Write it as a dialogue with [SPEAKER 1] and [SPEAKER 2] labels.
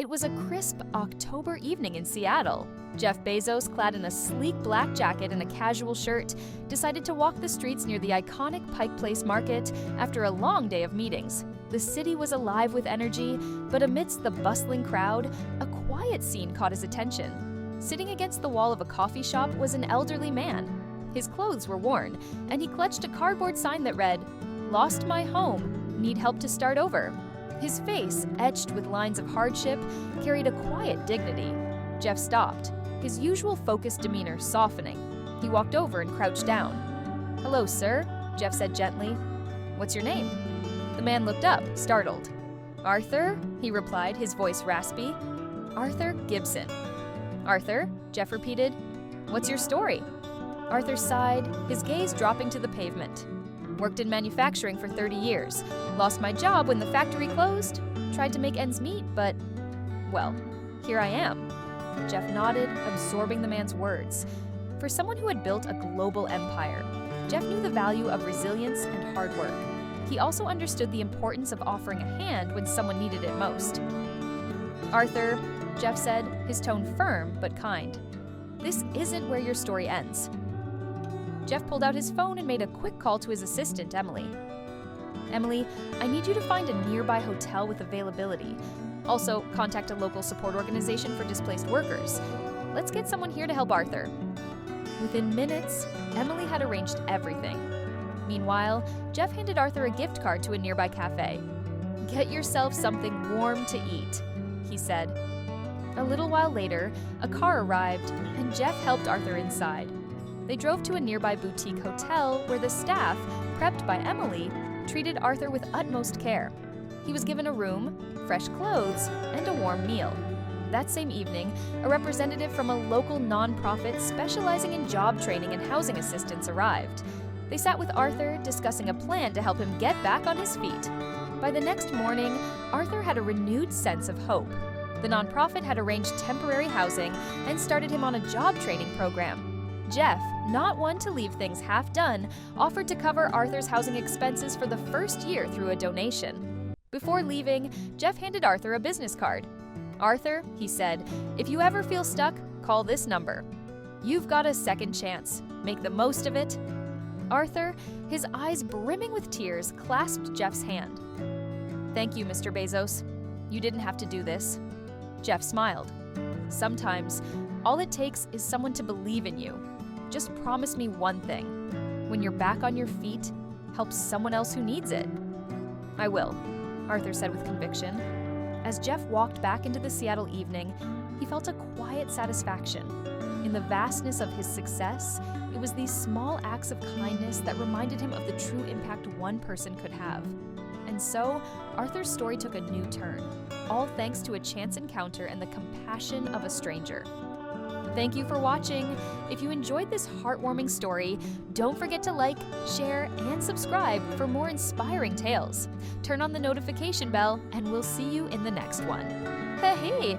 [SPEAKER 1] It was a crisp October evening in Seattle. Jeff Bezos, clad in a sleek black jacket and a casual shirt, decided to walk the streets near the iconic Pike Place Market after a long day of meetings. The city was alive with energy, but amidst the bustling crowd, a quiet scene caught his attention. Sitting against the wall of a coffee shop was an elderly man. His clothes were worn, and he clutched a cardboard sign that read, "Lost my home, need help to start over." His face, etched with lines of hardship, carried a quiet dignity. Jeff stopped, his usual focused demeanor softening. He walked over and crouched down. "Hello, sir," Jeff said gently. "What's your name?" The man looked up, startled. "Arthur," he replied, his voice raspy. "Arthur Gibson." "Arthur," Jeff repeated. "What's your story?" Arthur sighed, his gaze dropping to the pavement. "Worked in manufacturing for 30 years. Lost my job when the factory closed. Tried to make ends meet, but, well, here I am." Jeff nodded, absorbing the man's words. For someone who had built a global empire, Jeff knew the value of resilience and hard work. He also understood the importance of offering a hand when someone needed it most. "Arthur," Jeff said, his tone firm but kind, "this isn't where your story ends." Jeff pulled out his phone and made a quick call to his assistant, Emily. "Emily, I need you to find a nearby hotel with availability. Also, contact a local support organization for displaced workers. Let's get someone here to help Arthur." Within minutes, Emily had arranged everything. Meanwhile, Jeff handed Arthur a gift card to a nearby cafe. "Get yourself something warm to eat," he said. A little while later, a car arrived, and Jeff helped Arthur inside. They drove to a nearby boutique hotel where the staff, prepped by Emily, treated Arthur with utmost care. He was given a room, fresh clothes, and a warm meal. That same evening, a representative from a local nonprofit specializing in job training and housing assistance arrived. They sat with Arthur, discussing a plan to help him get back on his feet. By the next morning, Arthur had a renewed sense of hope. The nonprofit had arranged temporary housing and started him on a job training program. Jeff, not one to leave things half done, offered to cover Arthur's housing expenses for the first year through a donation. Before leaving, Jeff handed Arthur a business card. "Arthur," he said, "if you ever feel stuck, call this number. You've got a second chance. Make the most of it." Arthur, his eyes brimming with tears, clasped Jeff's hand. "Thank you, Mr. Bezos. You didn't have to do this." Jeff smiled. "Sometimes, all it takes is someone to believe in you. Just promise me one thing. When you're back on your feet, help someone else who needs it." "I will," Arthur said with conviction. As Jeff walked back into the Seattle evening, he felt a quiet satisfaction. In the vastness of his success, it was these small acts of kindness that reminded him of the true impact one person could have. And so, Arthur's story took a new turn, all thanks to a chance encounter and the compassion of a stranger. Thank you for watching. If you enjoyed this heartwarming story, don't forget to like, share, and subscribe for more inspiring tales. Turn on the notification bell, and we'll see you in the next one. Hey!